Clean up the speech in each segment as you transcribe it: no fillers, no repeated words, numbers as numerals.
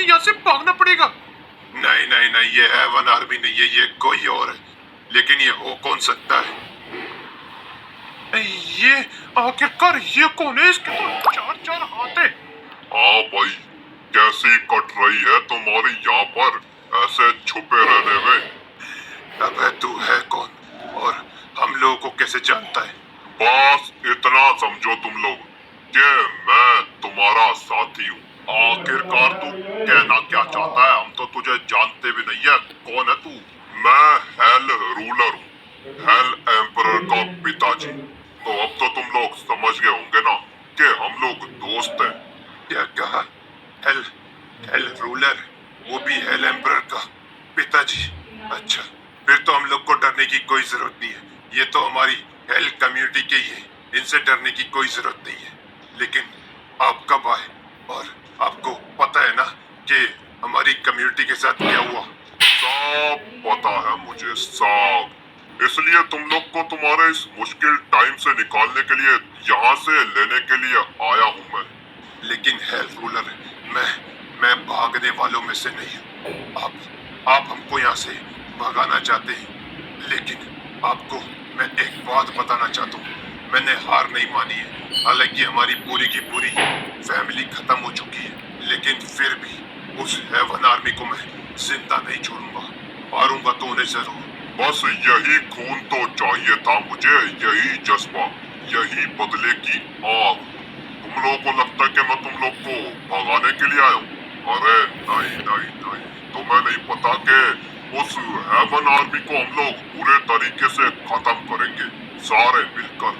यहाँ से भागना पड़ेगा। नहीं नहीं नहीं, ये हेवन आर्मी नहीं है, ये कोई और है। लेकिन ये हो कौन सकता है? ये आखिरकार ये कौन है? इसके तो चार चार हाथ है। हाँ भाई, कैसी कट रही है तुम्हारी यहाँ पर ऐसे छुपे रहने में? अबे तू है कौन और हम लोगों को कैसे जानता है? बस इतना समझो तुम लोग कि मैं तुम्हारा साथी हूँ। आखिरकार तू कहना क्या चाहता है? हम तो तुझे जानते भी नहीं है, कौन है तू? मैं हेल रूलर हूँ, हेल एम्परर का पिताजी। तो अब तो तुम लोग समझ गए होंगे ना कि हम लोग दोस्त हैं। क्या कहा? हेल हेल रूलर, वो भी हेल एम्परर का पिताजी? अच्छा, फिर तो हम लोग को डरने की कोई जरूरत नहीं है। ये तो हमारी हेल कम्युनिटी के ही है, इनसे डरने की कोई जरूरत नहीं है। लेकिन आप कब आए और आपको पता है ना कि हमारी कम्युनिटी के साथ क्या हुआ? सब पता है मुझे, सब। इसलिए तुम लोग को तुम्हारे इस मुश्किल टाइम से निकालने के लिए यहाँ से लेने के लिए आया हूँ मैं। लेकिन हेल रूलर, मैं भागने वालों में से नहीं हूँ। आप हमको यहाँ से भगाना चाहते हैं, लेकिन आपको मैं एक बात बताना चाहता हूँ। मैंने हार नहीं मानी है। हालांकि हमारी पूरी की पूरी फैमिली खत्म हो चुकी है, लेकिन फिर भी उस हेवन आर्मी को मैं जिंदा नहीं छोड़ूंगा। मारूंगा तो उन्हें जरूर। बस यही खून तो चाहिए था मुझे, यही जज्बा, यही बदले की आग। तुम लोगों को लगता है कि मैं तुम लोग को भगाने के लिए आया हूँ? अरे नहीं नहीं नहीं, तुम्हें नहीं पता कि उस हेवन आर्मी को हम लोग पूरे तरीके से खत्म करेंगे, सारे मिलकर,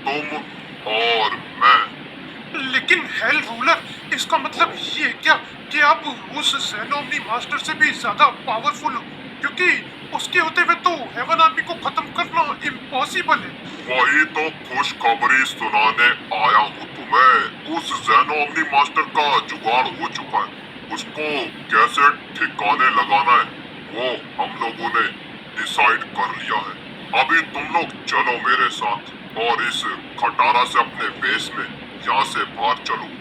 तुम और मैं। लेकिन हेल रूलर, इसका मतलब ये क्या कि आप उस ज़ेनोमनी मास्टर से भी ज्यादा पावरफुल हो? क्योंकि उसके होते हुए तो हेवन आर्मी को खत्म करना इम्पॉसिबल है। वही तो खुशखबरी सुनाने आया हूँ तुम्हें। उस ज़ेनोमनी मास्टर का जुगाड़ हो चुका है। उसको कैसे ठिकाने लगाना है वो हम लोगों ने डिसाइड कर लिया है। अभी तुम लोग चलो मेरे साथ और इस खटारा से अपने बेस में यहाँ से बाहर चलो।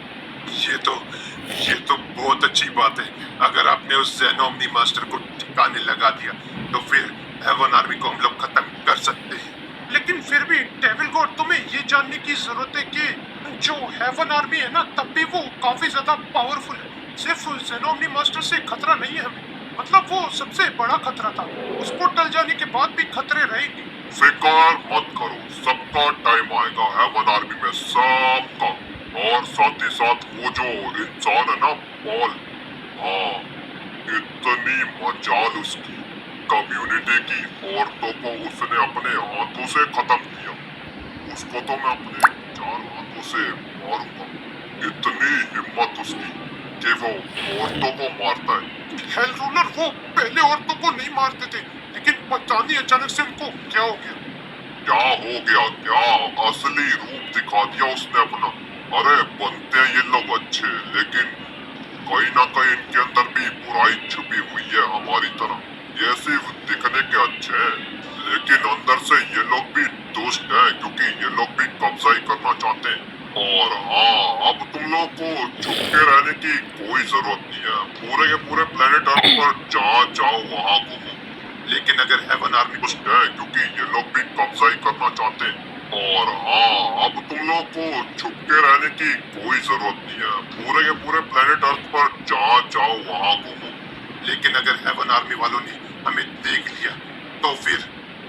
ये तो बहुत अच्छी बात है। अगर आपने उस ज़ेनोमनी मास्टर को ठिकाने लगा दिया तो फिर हेवन आर्मी को हम लोग खत्म कर सकते हैं। लेकिन फिर भी डेविल गॉड, तुम्हें ये जानने की जरूरत है कि जो हेवन आर्मी है ना, तब भी वो काफी ज्यादा पावरफुल है। सिर्फ ज़ेनोमनी मास्टर से खतरा नहीं है हमें, मतलब वो सबसे बड़ा खतरा था। उसको टल जाने के बाद भी खतरे रहेंगे। फिकर मत करो, सबका टाइम आएगा हेवन आर्मी में, सबका। और साथ ही साथ वो जो इंसान है ना, पॉल, हाँ, इतनी मजाल उसकी। कम्युनिटी की औरतों को उसने अपने हाथों से खत्म किया। उसको तो मैं अपने चार हाथों से मारूंगा। इतनी हिम्मत उसकी कि वो औरतों को मारता है। हेल रूलर, वो पहले औरतों को नहीं मारते थे, लेकिन पता नहीं अचानक से उनको क्या हो गया। क्या हो गया? क्या असली रूप दिखा दिया उसने अपना। अरे बनते हैं ये लोग अच्छे, लेकिन कहीं ना कहीं इनके अंदर भी बुराई छुपी हुई है हमारी तरह। ये सिर्फ दिखने के अच्छे हैं, लेकिन अंदर से ये लोग भी दुष्ट हैं, क्योंकि ये लोग भी कब्जा ही करना चाहते हैं। और हाँ, अब तुम लोग को छुप के रहने की कोई जरूरत नहीं है। पूरे के पूरे प्लेनेट अर्थ पर जहाँ जाओ वहाँ घूमो। लेकिन अगर हेवन आर्मी दुष्ट है, क्योंकि ये लोग भी कब्जा ही करना चाहते हैं। और हाँ, अब तुम लोग को छुप के रहने की कोई जरूरत नहीं है। पूरे के पूरे प्लेनेट अर्थ पर जहाँ जाओ वहाँ घूमो। लेकिन अगर हेवन आर्मी वालों ने हमें देख लिया तो फिर?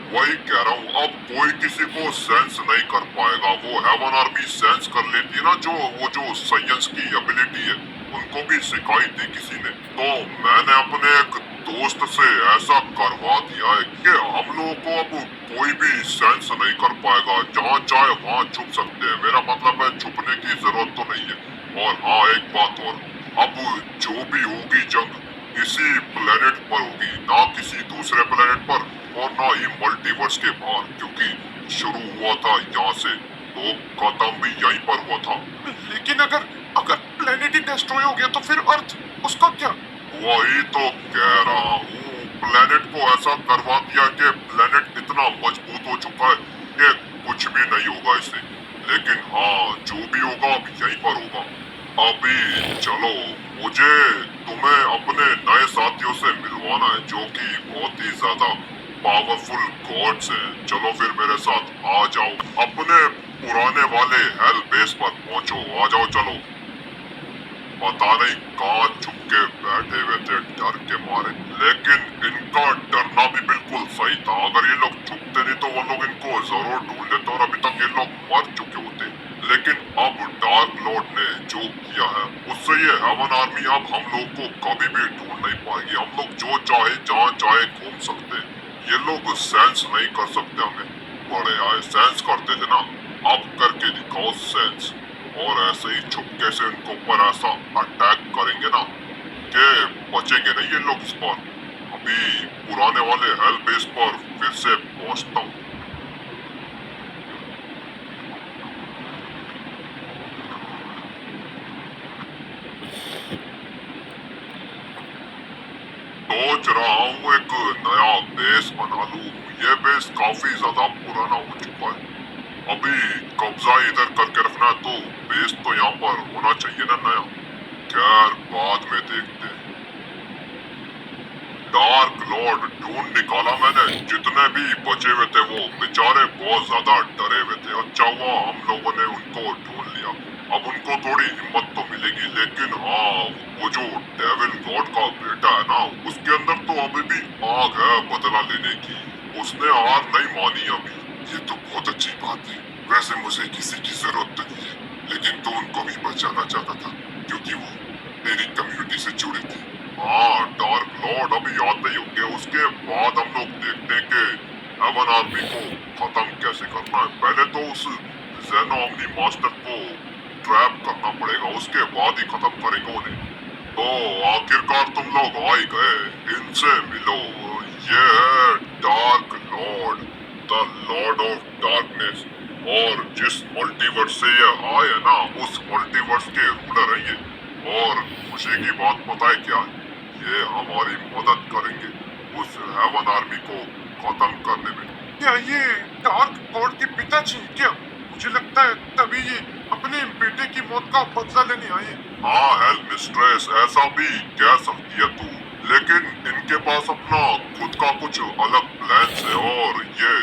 वही कह रहा हूँ, अब कोई किसी को सेंस नहीं कर पाएगा। वो हेवन आर्मी सेंस कर लेती है ना, जो वो जो साइंस की एबिलिटी है, उनको भी सिखाई थी किसी ने। तो मैंने अपने एक दोस्त से ऐसा करवा दिया है कि हम लोगों को अब कोई भी सेंस नहीं कर पाएगा। जहाँ चाहे वहाँ छुप सकते हैं। मेरा मतलब है छुपने की जरूरत तो नहीं है। और हाँ, एक बात और, अब जो भी होगी जंग इसी प्लेनेट पर होगी, ना किसी दूसरे प्लेनेट पर और ना ही मल्टीवर्स के बाहर, क्योंकि शुरू हुआ था यहाँ से तो खत्म भी यहीं पर हुआ था। लेकिन अगर अगर प्लेनेट ही डिस्ट्रॉय हो गया तो फिर अर्थ, उसका क्या? वही तो कह रहा हूँ, प्लेनेट को ऐसा करवा दिया कि प्लेनेट इतना मजबूत हो चुका है कि कुछ भी नहीं होगा इसे। लेकिन हाँ, जो भी होगा अब यहीं पर होगा। अभी चलो, मुझे तुम्हें अपने नए साथियों से मिलवाना है जो कि बहुत ही ज्यादा पावरफुल गॉड्स हैं। चलो फिर मेरे साथ आ जाओ, अपने पुराने वाले हेल बेस पर पहुंचो। आ जाओ चलो। पता नहीं कहाँ छुप के बैठे हुए थे डर के मारे, लेकिन इनका डरना भी बिल्कुल सही था। अगर ये लोग छुपते नहीं तो वो लोग इनको जरूर ढूंढ लेते और अभी तक ये लोग मर चुके होते। लेकिन अब डार्क लॉर्ड ने जो किया है उससे ये हेवन आर्मी अब हम लोग को कभी भी ढूंढ नहीं पाएगी। हम लोग जो चाहे जहाँ चाहे घूम सकते। ये लोग सेंस नहीं कर सकते हमें। बड़े आए सेंस करते थे ना, अब करके दिखाओ सेंस। और ऐसे ही चुपके से इनको ऊपर ऐसा अटैक करेंगे ना कि बचेंगे नहीं ये लोग इस बार। अभी पुराने वाले हेल बेस पर फिर से पहुंचता हूँ। सोच रहा हूँ एक नया बेस बना लूँ। ये बेस काफी ज्यादा पुराना हो चुका है। अभी कब्जा इधर करके रखना है तो बेस तो यहाँ पर होना चाहिए ना नया। खैर बाद में देखते हैं। डार्क लॉर्ड ढूंढ निकाला मैंने। जितने भी बचे हुए थे वो बेचारे बहुत ज्यादा डरे हुए थे। अच्छा हुआ हम लोगों ने उनको ढूंढ लिया। अब उनको थोड़ी हिम्मत तो मिलेगी। लेकिन हाँ, वो जो डेविल गॉड का बेटा है ना, उसके अंदर तो अभी भी आग है बदला लेने की। उसने हार नहीं मानी अभी। ये तो बहुत अच्छी बात है। वैसे मुझे किसी की जरूरत नहीं है, लेकिन तो उनको भी बचाना चाहता था क्योंकि वो मेरी कम्युनिटी से जुड़े थे। हाँ, डार्क लॉर्ड अभी आते ही होंगे। उसके बाद हम लोग देखते हैं कि हेवन आर्मी को खत्म कैसे करना है। पहले तो उस जेनो ओमनी मास्टर को ट्रैप करना पड़ेगा, उसके बाद ही खत्म करेंगे उन्हें। तो आखिरकार तुम लोग आ ही गए। इनसे मिलो। ये है dark Lord, the Lord of darkness. और जिस मल्टीवर्स से ये आए है ना, उस मल्टीवर्स के रूलर है ये। और खुशी की बात पता है क्या है? ये हमारी मदद करेंगे उस हेवन आर्मी को खत्म करने में। क्या ये डार्क गॉड के पिताजी हैं क्या? मुझे लगता है तभी ये अपने बेटे की मौत का बदला लेने आए हैं। हाँ हेल मिस्ट्रेस, ऐसा भी कह सकती है तू। लेकिन इनके पास अपना खुद का कुछ अलग प्लान है और ये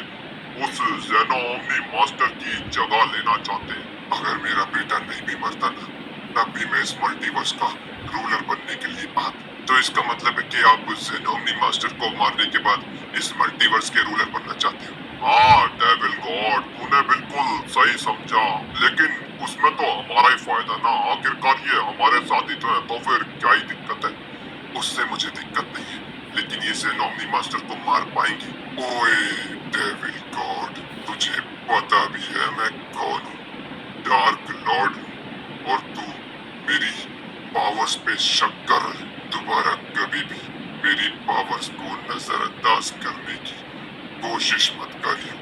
उस जेनो ओमनी मास्टर की जगह लेना चाहते हैं। अगर मेरा बेटा नहीं भी मरता ना, तब भी मैं इस मल्टीवर्स का रूलर बनने के लिए तो इसका मतलब है कि आप जेनो ओमनी मास्टर को मारने के बाद इस मल्टीवर्स के रूलर बनना चाहते हो। हाँ डेविल गॉड, तूने बिल्कुल सही समझा। लेकिन उसमें तो हमारा ही फायदा ना। आखिरकार ये हमारे साथ ही तो है, तो फिर क्या ही दिक्कत है? उससे मुझे दिक्कत नहीं है, लेकिन ये जेनोमनी मास्टर को मार पाएंगे। ओए डेविल गॉड, तुझे पता भी है मैं कौन हूँ? डार्क लॉर्ड हूँ। और तू मेरी पावर्स पे शक कर रहा है। दोबारा कभी भी मेरी पावर्स को नजरअंदाज करने की कोशिश मत करियो।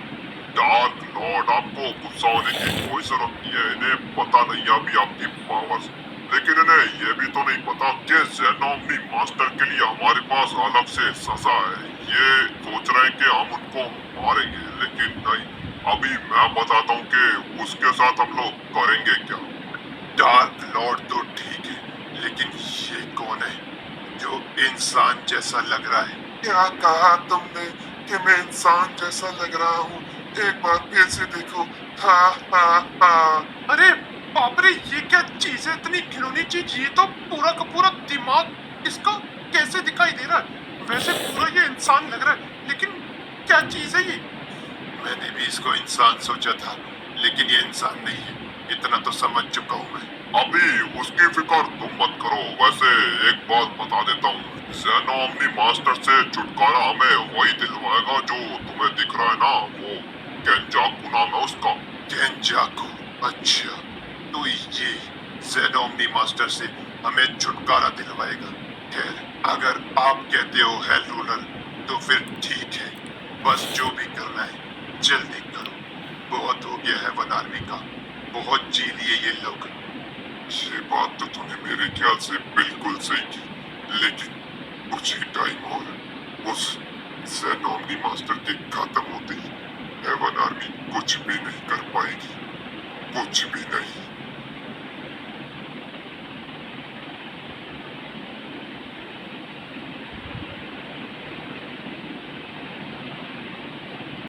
डार्क लॉर्ड, आपको गुस्सा होने की कोई जरूरत नहीं है। इन्हें पता नहीं है अभी आपकी पावर्स। लेकिन इन्हें ये भी तो नहीं पता कि जेनोमनी मास्टर के लिए हमारे पास अलग से सजा है। ये सोच रहे हैं कि हम उनको मारेंगे, लेकिन नहीं। अभी मैं बताता हूँ कि उसके साथ हम लोग करेंगे क्या। डार्क लॉर्ड तो ठीक है, लेकिन ये कौन है जो इंसान जैसा लग रहा है? क्या कहा तुमने कि मैं इंसान जैसा लग रहा हूँ? एक बार फिर से देखो। हा हा हा। अरे बाप रे, ये क्या चीज है? इतनी घिनौनी चीज! ये तो पूरा का पूरा दिमाग इसका कैसे दिखाई दे रहा है? वैसे पूरा ये इंसान लग रहा है, लेकिन क्या चीज है ये? मैंने भी इसको इंसान सोचा था, लेकिन ये इंसान नहीं है। इतना तो समझ चुका हूँ मैं। अभी उसकी फिक्र तुम मत करो। वैसे एक बात बता देता हूँ, जेनो ओमनी मास्टर से छुटकारा हमें वही दिलवाएगा जो तुम्हें दिख रहा है ना, वो केंजाकू नाम है उसका। केंजाकू? अच्छा, तो ये जेनोमनी मास्टर से हमें छुटकारा दिलवाएगा। खैर, अगर आप कहते हो हेल रूलर, तो फिर ठीक है। बस जो भी करना है जल्दी करो। बहुत हो गया है वन आर्मी का। बहुत जी लिए ये लोग। ये बात तो तूने मेरे ख्याल से बिल्कुल सही की, लेकिन कुछ ही टाइम और उस जेनो ओमनी मास्टर के खत्म होते ही हेवन आर्मी कुछ भी नहीं कर पाएगी। कुछ भी नहीं।